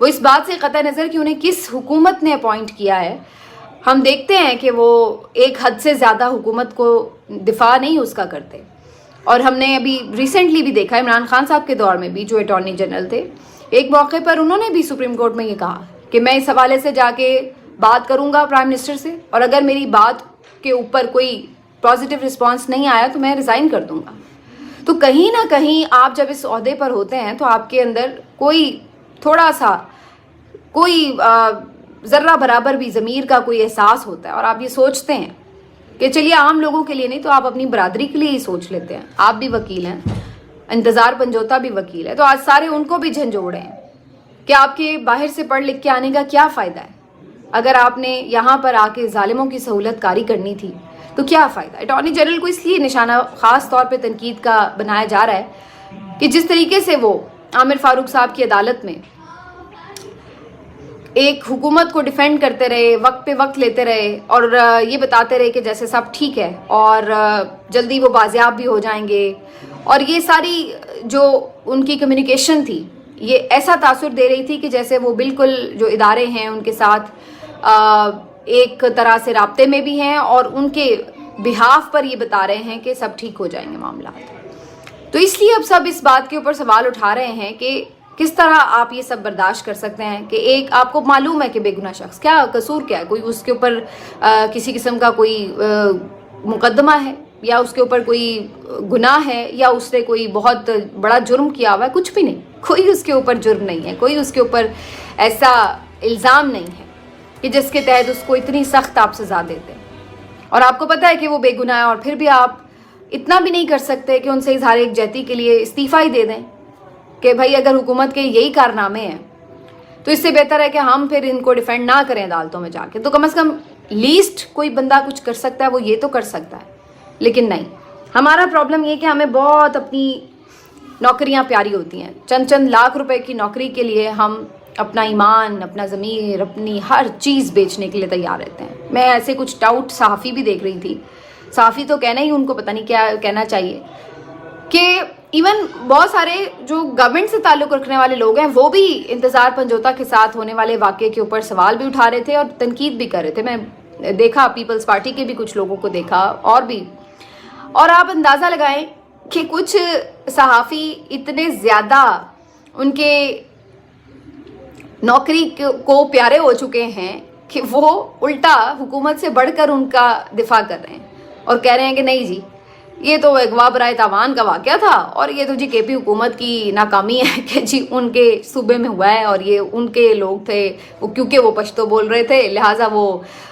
وہ اس بات سے قطع نظر کہ انہیں کس حکومت نے اپوائنٹ کیا ہے، ہم دیکھتے ہیں کہ وہ ایک حد سے زیادہ حکومت کو دفاع نہیں اس کا کرتے. اور ہم نے ابھی ریسنٹلی بھی دیکھا عمران خان صاحب کے دور میں بھی جو اٹارنی جنرل تھے، ایک موقع پر انہوں نے بھی سپریم کورٹ میں یہ کہا کہ میں اس حوالے سے جا کے بات کروں گا پرائم منسٹر سے، اور اگر میری بات کے اوپر کوئی پازیٹیو رسپانس نہیں آیا تو میں ریزائن کر دوں گا. تو کہیں نہ کہیں آپ جب اس عہدے پر ہوتے ہیں تو آپ کے اندر کوئی تھوڑا سا کوئی ذرہ برابر بھی ضمیر کا کوئی احساس ہوتا ہے، اور آپ یہ سوچتے ہیں کہ چلیے عام لوگوں کے لیے نہیں تو آپ اپنی برادری کے لیے ہی سوچ لیتے ہیں. آپ بھی وکیل ہیں، انتظار پنجوتا بھی وکیل ہے، تو آج سارے ان کو بھی جھنجھوڑے ہیں کہ آپ کے باہر سے پڑھ لکھ کے آنے کا کیا فائدہ ہے. اگر آپ نے یہاں پر آ کے ظالموں کی سہولت کاری کرنی تھی تو کیا فائدہ. اٹارنی جنرل کو اس لیے نشانہ خاص طور پہ تنقید کا بنایا جا رہا ہے کہ جس طریقے سے وہ عامر فاروق صاحب کی عدالت میں ایک حکومت کو ڈیفینڈ کرتے رہے، وقت پہ وقت لیتے رہے، اور یہ بتاتے رہے کہ جیسے سب ٹھیک ہے اور جلدی وہ بازیاب بھی ہو جائیں گے، اور یہ ساری جو ان کی کمیونیکیشن تھی یہ ایسا تاثر دے رہی تھی کہ جیسے وہ بالکل جو ادارے ہیں ان کے ساتھ ایک طرح سے رابطے میں بھی ہیں اور ان کے بہاف پر یہ بتا رہے ہیں کہ سب ٹھیک ہو جائیں گے معاملات. تو اس لیے اب سب اس بات کے اوپر سوال اٹھا رہے ہیں کہ کس طرح آپ یہ سب برداشت کر سکتے ہیں کہ ایک آپ کو معلوم ہے کہ بے گناہ شخص، کیا قصور کیا ہے، کوئی اس کے اوپر کسی قسم کا کوئی مقدمہ ہے یا اس کے اوپر کوئی گناہ ہے یا اس نے کوئی بہت بڑا جرم کیا ہوا ہے، کچھ بھی نہیں. کوئی اس کے اوپر جرم نہیں ہے، کوئی اس کے اوپر ایسا الزام نہیں ہے کہ جس کے تحت اس کو اتنی سخت آپ سزا دیتے ہیں. اور آپ کو پتہ ہے کہ وہ بے گناہ ہے، اور پھر بھی آپ اتنا بھی نہیں کر سکتے کہ ان سے اظہار یکجہتی کے لیے استعفیٰ ہی دے دیں کہ بھائی اگر حکومت کے یہی کارنامے ہیں تو اس سے بہتر ہے کہ ہم پھر ان کو ڈیفینڈ نہ کریں عدالتوں میں جا کے. تو کم از کم لیسٹ کوئی بندہ کچھ کر سکتا ہے وہ یہ تو کر سکتا ہے. لیکن نہیں، ہمارا پرابلم یہ کہ ہمیں بہت اپنی نوکریاں پیاری ہوتی ہیں. چند چند لاکھ روپے کی نوکری کے لیے ہم اپنا ایمان، اپنا ضمیر، اپنی ہر چیز بیچنے کے لیے تیار رہتے ہیں. میں ایسے کچھ ٹاؤٹ صحافی بھی دیکھ رہی تھی، صحافی تو کہنا ہی ان کو پتہ نہیں کیا کہنا چاہیے، کہ ایون بہت سارے جو گورنمنٹ سے تعلق رکھنے والے لوگ ہیں وہ بھی انتظار پنجوتا کے ساتھ ہونے والے واقعے کے اوپر سوال بھی اٹھا رہے تھے اور تنقید بھی کر رہے تھے. میں دیکھا پیپلز پارٹی کے بھی کچھ لوگوں کو دیکھا اور بھی، اور آپ اندازہ لگائیں کہ کچھ صحافی اتنے زیادہ ان کے نوکری کو پیارے ہو چکے ہیں کہ وہ الٹا حکومت سے بڑھ کر ان کا دفاع کر رہے ہیں اور کہہ رہے ہیں کہ نہیں جی یہ تو اغوا برائے تاوان کا واقعہ تھا، اور یہ تو جی کے پی حکومت کی ناکامی ہے کہ جی ان کے صوبے میں ہوا ہے، اور یہ ان کے لوگ تھے، کیونکہ وہ پشتو بول رہے تھے لہٰذا وہ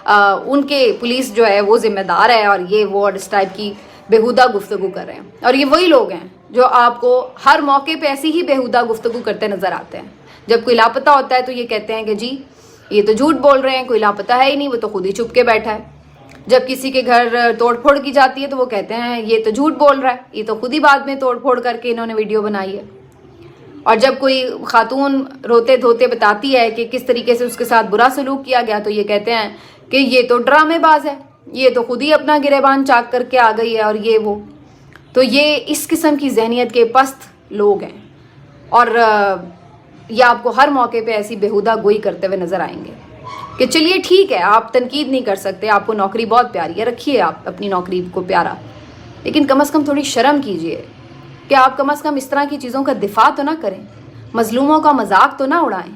ان کے پولیس جو ہے وہ ذمہ دار ہے، اور یہ وہ اس ٹائپ کی بےہودہ گفتگو کر رہے ہیں. اور یہ وہی لوگ ہیں جو آپ کو ہر موقع پہ ایسی ہی بےہودہ گفتگو کرتے نظر آتے ہیں. جب کوئی لاپتہ ہوتا ہے تو یہ کہتے ہیں کہ جی یہ تو جھوٹ بول رہے ہیں، کوئی لاپتہ ہے ہی نہیں، وہ تو خود ہی چھپ کے بیٹھا ہے. جب کسی کے گھر توڑ پھوڑ کی جاتی ہے تو وہ کہتے ہیں یہ تو جھوٹ بول رہا ہے، یہ تو خود ہی بعد میں توڑ پھوڑ کر کے انہوں نے ویڈیو بنائی ہے. اور جب کوئی خاتون روتے دھوتے بتاتی ہے کہ کس طریقے سے اس کے ساتھ برا سلوک کیا گیا تو یہ کہتے ہیں کہ یہ تو ڈرامے باز ہے، یہ تو خود ہی اپنا گریبان چاک کر کے آ گئی ہے، اور یہ وہ. تو یہ اس قسم کی ذہنیت کے پست لوگ ہیں، اور یہ آپ کو ہر موقع پہ ایسی بےہودہ گوئی کرتے ہوئے نظر آئیں گے کہ چلیے ٹھیک ہے آپ تنقید نہیں کر سکتے، آپ کو نوکری بہت پیاری ہے، رکھیے آپ اپنی نوکری کو پیارا، لیکن کم از کم تھوڑی شرم کیجئے کہ آپ کم از کم اس طرح کی چیزوں کا دفاع تو نہ کریں، مظلوموں کا مذاق تو نہ اڑائیں،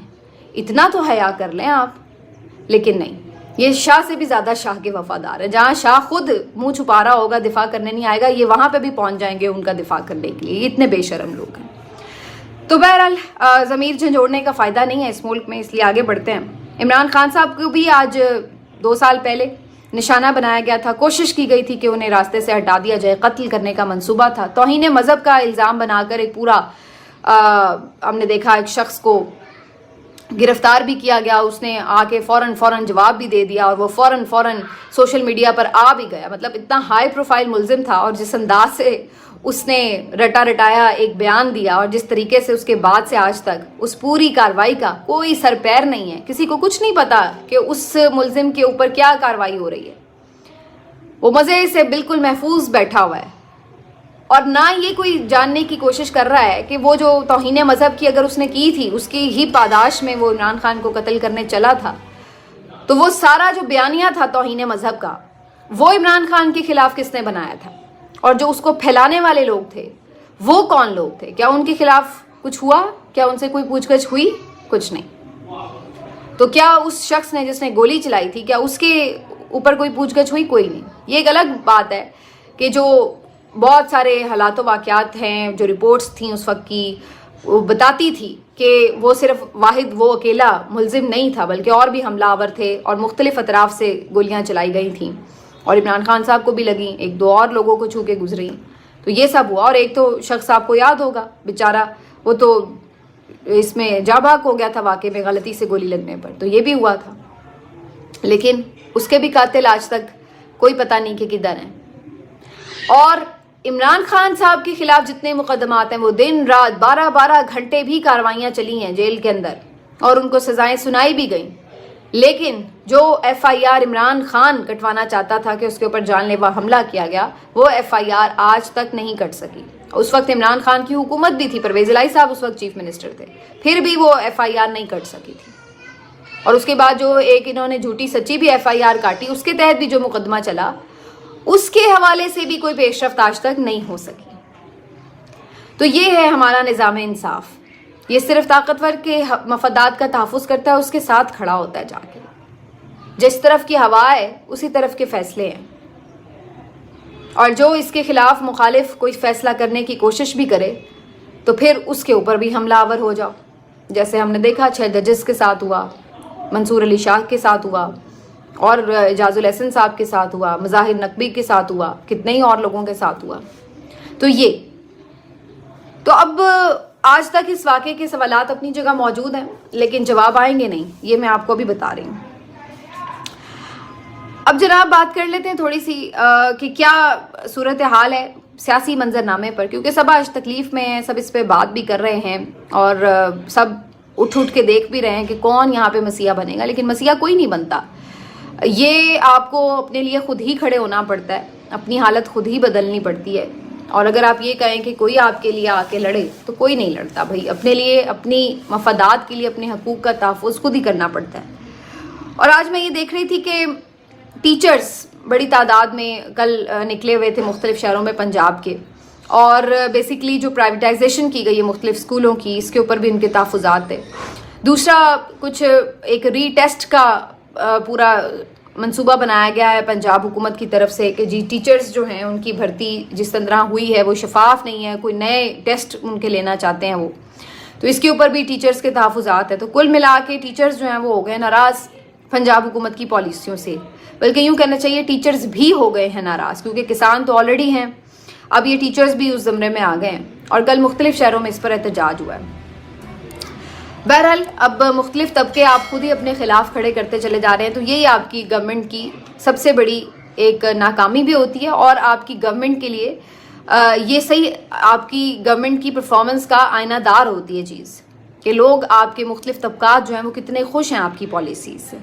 اتنا تو حیا کر لیں آپ. لیکن نہیں، یہ شاہ سے بھی زیادہ شاہ کے وفادار ہے. جہاں شاہ خود منہ چھپا رہا ہوگا، دفاع کرنے نہیں آئے گا، یہ وہاں پہ بھی پہنچ جائیں گے ان کا دفاع کرنے کے لیے. یہ اتنے بے شرم لوگ ہیں. تو بہرحال ضمیر جھنجھوڑنے کا فائدہ نہیں ہے اس ملک میں، اس لیے آگے بڑھتے ہیں. عمران خان صاحب کو بھی آج 2 سال پہلے نشانہ بنایا گیا تھا، کوشش کی گئی تھی کہ انہیں راستے سے ہٹا دیا جائے، قتل کرنے کا منصوبہ تھا. توہین مذہب کا الزام بنا کر ایک پورا ہم نے دیکھا ایک شخص کو گرفتار بھی کیا گیا، اس نے آ کے فوراً جواب بھی دے دیا، اور وہ فوراً سوشل میڈیا پر آ بھی گیا. مطلب اتنا ہائی پروفائل ملزم تھا، اور جس انداز سے اس نے رٹایا ایک بیان دیا، اور جس طریقے سے اس کے بعد سے آج تک اس پوری کارروائی کا کوئی سر پیر نہیں ہے. کسی کو کچھ نہیں پتا کہ اس ملزم کے اوپر کیا کارروائی ہو رہی ہے. وہ مزے سے بالکل محفوظ بیٹھا ہوا ہے. اور نہ یہ کوئی جاننے کی کوشش کر رہا ہے کہ وہ جو توہین مذہب کی اگر اس نے کی تھی اس کی ہی پاداش میں وہ عمران خان کو قتل کرنے چلا تھا، تو وہ سارا جو بیانیہ تھا توہین مذہب کا وہ عمران خان کے خلاف کس نے بنایا تھا، اور جو اس کو پھیلانے والے لوگ تھے وہ کون لوگ تھے؟ کیا ان کے خلاف کچھ ہوا؟ کیا ان سے کوئی پوچھ گچھ ہوئی؟ کچھ نہیں۔ تو کیا اس شخص نے جس نے گولی چلائی تھی کیا اس کے اوپر کوئی پوچھ گچھ ہوئی؟ کوئی نہیں۔ یہ ایک الگ بات ہے کہ جو بہت سارے حالات و واقعات ہیں، جو رپورٹس تھیں اس وقت کی، وہ بتاتی تھی کہ وہ صرف واحد وہ اکیلا ملزم نہیں تھا بلکہ اور بھی حملہ آور تھے اور مختلف اطراف سے گولیاں چلائی گئی تھیں اور عمران خان صاحب کو بھی لگیں، ایک دو اور لوگوں کو چھو کے گزری، تو یہ سب ہوا۔ اور ایک تو شخص آپ کو یاد ہوگا بیچارہ، وہ تو اس میں جاں بحق ہو گیا تھا واقعے میں غلطی سے گولی لگنے پر، تو یہ بھی ہوا تھا، لیکن اس کے بھی قاتل آج تک کوئی پتہ نہیں کہ کدھر ہیں۔ اور عمران خان صاحب کے خلاف جتنے مقدمات ہیں وہ دن رات 12 گھنٹے بھی کاروائیاں چلی ہیں جیل کے اندر اور ان کو سزائیں سنائی بھی گئیں، لیکن جو F I R Imran Khan کٹوانا چاہتا تھا کہ اس کے اوپر جان لیوا حملہ کیا گیا، وہ ایف آئی آر آج تک نہیں کٹ سکی۔ اس وقت عمران خان کی حکومت بھی تھی، پرویز الہی صاحب اس وقت چیف منسٹر تھے، پھر بھی وہ ایف آئی آر نہیں کٹ سکی تھی۔ اور اس کے بعد جو ایک انہوں نے جھوٹی سچی بھی ایف آئی آر کاٹی، اس کے تحت بھی جو مقدمہ چلا اس کے حوالے سے بھی کوئی پیش رفت آج تک نہیں ہو سکی۔ تو یہ ہے ہمارا نظام انصاف، یہ صرف طاقتور کے مفادات کا تحفظ کرتا ہے، اس کے ساتھ کھڑا ہوتا ہے جا کے، جس طرف کی ہوا ہے اسی طرف کے فیصلے ہیں، اور جو اس کے خلاف مخالف کوئی فیصلہ کرنے کی کوشش بھی کرے تو پھر اس کے اوپر بھی حملہ آور ہو جاؤ، جیسے ہم نے دیکھا 6 ججز کے ساتھ ہوا، منصور علی شاہ کے ساتھ ہوا، اور اعجاز الاحسن صاحب کے ساتھ ہوا، مظاہر نقوی کے ساتھ ہوا، کتنے ہی اور لوگوں کے ساتھ ہوا۔ تو اب آج تک اس واقعے کے سوالات اپنی جگہ موجود ہیں لیکن جواب آئیں گے نہیں، یہ میں آپ کو بھی بتا رہی ہوں۔ اب جناب بات کر لیتے ہیں تھوڑی سی کہ کیا صورتحال ہے سیاسی منظرنامے پر، کیونکہ سب آج تکلیف میں ہیں، سب اس پہ بات بھی کر رہے ہیں اور سب اٹھ کے دیکھ بھی رہے ہیں کہ کون یہاں پہ مسیحا بنے گا، لیکن مسیحا کوئی نہیں بنتا۔ یہ آپ کو اپنے لیے خود ہی کھڑے ہونا پڑتا ہے، اپنی حالت خود ہی بدلنی پڑتی ہے، اور اگر آپ یہ کہیں کہ کوئی آپ کے لیے آ کے لڑے تو کوئی نہیں لڑتا بھائی، اپنے لیے اپنی مفادات کے لیے اپنے حقوق کا تحفظ خود ہی کرنا پڑتا ہے۔ اور آج میں یہ دیکھ رہی تھی کہ ٹیچرز بڑی تعداد میں کل نکلے ہوئے تھے مختلف شہروں میں پنجاب کے، اور بیسیکلی جو پرائیویٹائزیشن کی گئی ہے مختلف اسکولوں کی، اس کے اوپر بھی ان کے تحفظات تھے۔ دوسرا کچھ ایک ری ٹیسٹ کا پورا منصوبہ بنایا گیا ہے پنجاب حکومت کی طرف سے کہ جی ٹیچرز جو ہیں ان کی بھرتی جس طرح ہوئی ہے وہ شفاف نہیں ہے، کوئی نئے ٹیسٹ ان کے لینا چاہتے ہیں وہ، تو اس کے اوپر بھی ٹیچرز کے تحفظات ہیں۔ تو کل ملا کے ٹیچرز جو ہیں وہ ہو گئے ناراض پنجاب حکومت کی پالیسیوں سے، بلکہ یوں کہنا چاہیے ٹیچرز بھی ہو گئے ہیں ناراض، کیونکہ کسان تو آلریڈی ہیں، اب یہ ٹیچرز بھی اس زمرے میں آ گئے ہیں، اور کل مختلف شہروں میں اس پر احتجاج ہوا ہے۔ بہرحال اب مختلف طبقے آپ خود ہی اپنے خلاف کھڑے کرتے چلے جا رہے ہیں، تو یہی آپ کی گورنمنٹ کی سب سے بڑی ایک ناکامی بھی ہوتی ہے، اور آپ کی گورنمنٹ کے لیے یہ صحیح آپ کی گورنمنٹ کی پرفارمنس کا آئینہ دار ہوتی ہے چیز، کہ لوگ آپ کے مختلف طبقات جو ہیں وہ کتنے خوش ہیں آپ کی پالیسیز سے۔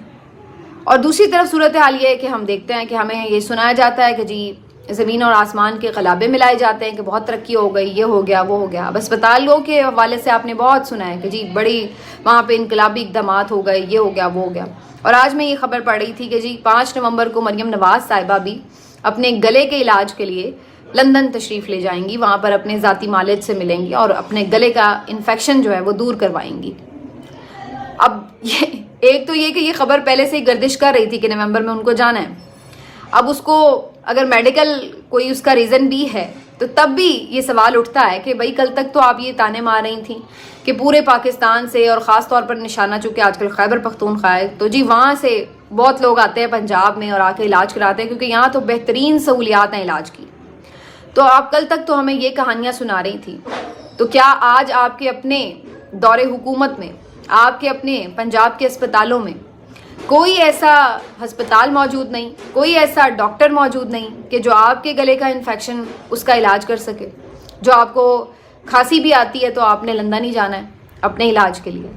اور دوسری طرف صورتحال یہ ہے کہ ہم دیکھتے ہیں کہ ہمیں یہ سنایا جاتا ہے کہ جی زمین اور آسمان کے غلابے ملائے جاتے ہیں کہ بہت ترقی ہو گئی، یہ ہو گیا وہ ہو گیا۔ اب اسپتالوں کے حوالے سے آپ نے بہت سنا ہے کہ جی بڑی وہاں پہ انقلابی اقدامات ہو گئے، یہ ہو گیا وہ ہو گیا۔ اور آج میں یہ خبر پڑھ رہی تھی کہ جی 5 نومبر کو مریم نواز صاحبہ بھی اپنے گلے کے علاج کے لیے لندن تشریف لے جائیں گی، وہاں پر اپنے ذاتی معالج سے ملیں گی اور اپنے گلے کا انفیکشن جو ہے وہ دور کروائیں گی۔ اب ایک تو یہ کہ یہ خبر پہلے سے ہی گردش کر رہی تھی کہ نومبر میں ان کو جانا ہے، اب اس کو اگر میڈیکل کوئی اس کا ریزن بھی ہے تو تب بھی یہ سوال اٹھتا ہے کہ بھائی کل تک تو آپ یہ تانے مار رہی تھیں کہ پورے پاکستان سے اور خاص طور پر نشانہ چونکہ آج کل خیبر پختونخوا ہے، تو جی وہاں سے بہت لوگ آتے ہیں پنجاب میں اور آ کے علاج کراتے ہیں کیونکہ یہاں تو بہترین سہولیات ہیں علاج کی۔ تو آپ کل تک تو ہمیں یہ کہانیاں سنا رہی تھیں، تو کیا آج آپ کے اپنے دور حکومت میں، آپ کے اپنے پنجاب کے اسپتالوں میں کوئی ایسا ہسپتال موجود نہیں، کوئی ایسا ڈاکٹر موجود نہیں کہ جو آپ کے گلے کا انفیکشن اس کا علاج کر سکے؟ جو آپ کو کھانسی بھی آتی ہے تو آپ نے لندن ہی جانا ہے اپنے علاج کے لیے،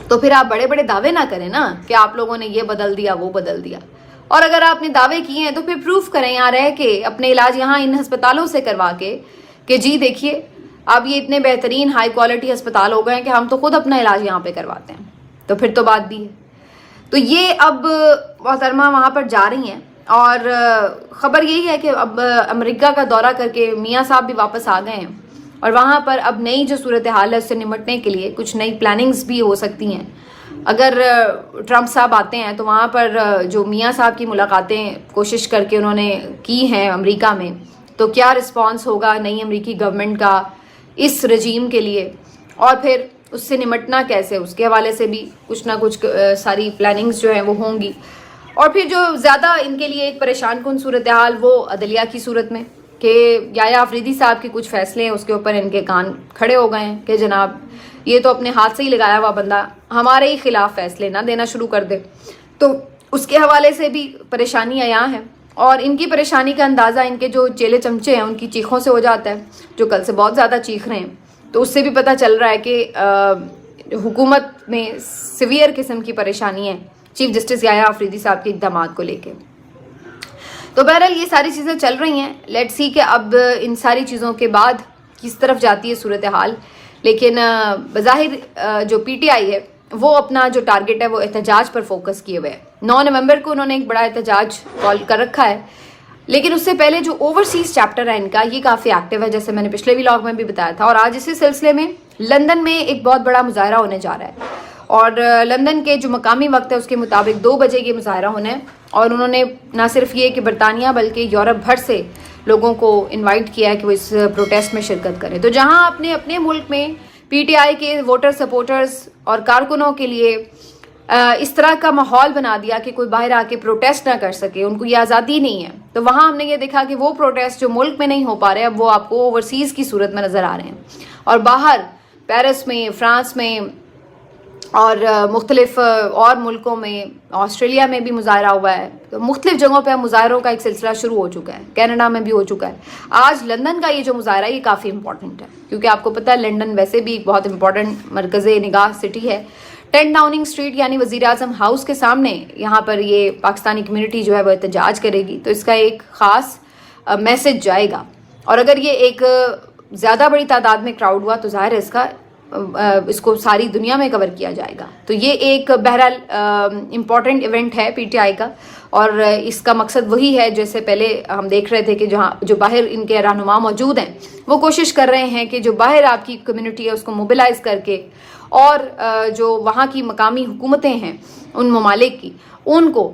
تو پھر آپ بڑے بڑے دعوے نہ کریں نا کہ آپ لوگوں نے یہ بدل دیا وہ بدل دیا۔ اور اگر آپ نے دعوے کیے ہیں تو پھر پروف کریں یہاں رہ کے، اپنے علاج یہاں ان ہسپتالوں سے کروا کے کہ جی دیکھیے اب یہ اتنے بہترین ہائی کوالٹی ہسپتال ہو گئے ہیں کہ ہم تو خود اپنا علاج یہاں پہ کرواتے ہیں، تو پھر تو بات بھی ہے۔ تو یہ اب محترمہ وہاں پر جا رہی ہیں، اور خبر یہی ہے کہ اب امریکہ کا دورہ کر کے میاں صاحب بھی واپس آ گئے ہیں، اور وہاں پر اب نئی جو صورتحال ہے اس سے نمٹنے کے لیے کچھ نئی پلاننگز بھی ہو سکتی ہیں۔ اگر ٹرمپ صاحب آتے ہیں تو وہاں پر جو میاں صاحب کی ملاقاتیں کوشش کر کے انہوں نے کی ہیں امریکہ میں، تو کیا رسپانس ہوگا نئی امریکی گورنمنٹ کا اس رجیم کے لیے، اور پھر اس سے نمٹنا کیسے، اس کے حوالے سے بھی کچھ نہ کچھ ساری پلاننگز جو ہیں وہ ہوں گی۔ اور پھر جو زیادہ ان کے لیے ایک پریشان کن صورتحال وہ عدلیہ کی صورت میں کہ یحییٰ آفریدی صاحب کے کچھ فیصلے ہیں اس کے اوپر ان کے کان کھڑے ہو گئے ہیں کہ جناب یہ تو اپنے ہاتھ سے ہی لگایا ہوا بندہ ہمارے ہی خلاف فیصلے نہ دینا شروع کر دے، تو اس کے حوالے سے بھی پریشانی عیاں ہے۔ اور ان کی پریشانی کا اندازہ ان کے جو چیلے چمچے ہیں ان کی چیخوں سے ہو جاتا ہے، جو کل سے بہت زیادہ چیخ رہے ہیں، تو اس سے بھی پتہ چل رہا ہے کہ حکومت میں سیویئر قسم کی پریشانی ہے چیف جسٹس یحییٰ آفریدی صاحب کے اقدامات کو لے کے۔ تو بہرحال یہ ساری چیزیں چل رہی ہیں، لیٹ سی کہ اب ان ساری چیزوں کے بعد کس طرف جاتی ہے صورتحال۔ لیکن بظاہر جو پی ٹی آئی ہے وہ اپنا جو ٹارگٹ ہے وہ احتجاج پر فوکس کیے ہوئے ہے۔ 9 نومبر کو انہوں نے ایک بڑا احتجاج کال کر رکھا ہے، لیکن اس سے پہلے جو اوورسیز چیپٹر ہے ان کا یہ کافی ایکٹیو ہے، جیسے میں نے پچھلے ولاگ میں بھی بتایا تھا۔ اور آج اسی سلسلے میں لندن میں ایک بہت بڑا مظاہرہ ہونے جا رہا ہے، اور لندن کے جو مقامی وقت ہے اس کے مطابق 2 بجے یہ مظاہرہ ہونا ہے، اور انہوں نے نہ صرف یہ کہ برطانیہ بلکہ یورپ بھر سے لوگوں کو انوائٹ کیا ہے کہ وہ اس پروٹیسٹ میں شرکت کریں۔ تو جہاں اپنے ملک میں پی ٹی آئی کے ووٹر سپورٹرز اور کارکنوں کے لیے اس طرح کا ماحول بنا دیا کہ کوئی باہر آ کے پروٹیسٹ نہ کر سکے، ان کو یہ آزادی نہیں ہے، تو وہاں ہم نے یہ دیکھا کہ وہ پروٹیسٹ جو ملک میں نہیں ہو پا رہے اب وہ آپ کو اوورسیز کی صورت میں نظر آ رہے ہیں، اور باہر پیرس میں، فرانس میں اور مختلف اور ملکوں میں، آسٹریلیا میں بھی مظاہرہ ہوا ہے، تو مختلف جگہوں پہ مظاہروں کا ایک سلسلہ شروع ہو چکا ہے، کینیڈا میں بھی ہو چکا ہے۔ آج لندن کا یہ جو مظاہرہ یہ کافی امپورٹنٹ ہے، کیونکہ آپ کو پتہ ہے لندن ویسے بھی ایک بہت امپورٹنٹ مرکز نگاہ سٹی ہے۔ 10 ڈاؤننگ اسٹریٹ یعنی وزیر اعظم ہاؤس کے سامنے یہاں پر یہ پاکستانی کمیونٹی جو ہے وہ احتجاج کرے گی، تو اس کا ایک خاص میسج جائے گا، اور اگر یہ ایک زیادہ بڑی تعداد میں کراؤڈ ہوا تو ظاہر ہے اس کو ساری دنیا میں کور کیا جائے گا۔ تو یہ ایک بہرحال امپورٹنٹ ایونٹ ہے پی ٹی آئی کا، اور اس کا مقصد وہی ہے جیسے پہلے ہم دیکھ رہے تھے کہ جہاں جو باہر ان کے رہنما موجود ہیں وہ کوشش کر رہے ہیں کہ جو باہر آپ کی کمیونٹی ہے اس کو موبلائز کر کے، اور جو وہاں کی مقامی حکومتیں ہیں ان ممالک کی، ان کو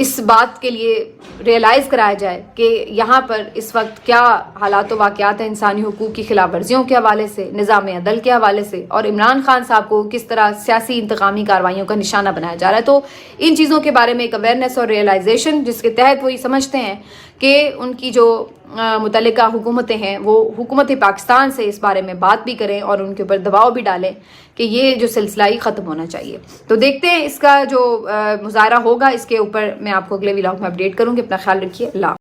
اس بات کے لیے ریئلائز کرایا جائے کہ یہاں پر اس وقت کیا حالات و واقعات ہیں انسانی حقوق کی خلاف ورزیوں کے حوالے سے، نظام عدل کے حوالے سے، اور عمران خان صاحب کو کس طرح سیاسی انتقامی کارروائیوں کا نشانہ بنایا جا رہا ہے۔ تو ان چیزوں کے بارے میں ایک اویئرنیس اور ریئلائزیشن جس کے تحت وہ یہ سمجھتے ہیں کہ ان کی جو متعلقہ حکومتیں ہیں وہ حکومت پاکستان سے اس بارے میں بات بھی کریں اور ان کے اوپر دباؤ بھی ڈالیں کہ یہ جو سلسلہ ہی ختم ہونا چاہیے۔ تو دیکھتے ہیں اس کا جو مظاہرہ ہوگا، اس کے اوپر میں آپ کو اگلے ولاگ میں اپڈیٹ کروں گی۔ اپنا خیال رکھیے، اللہ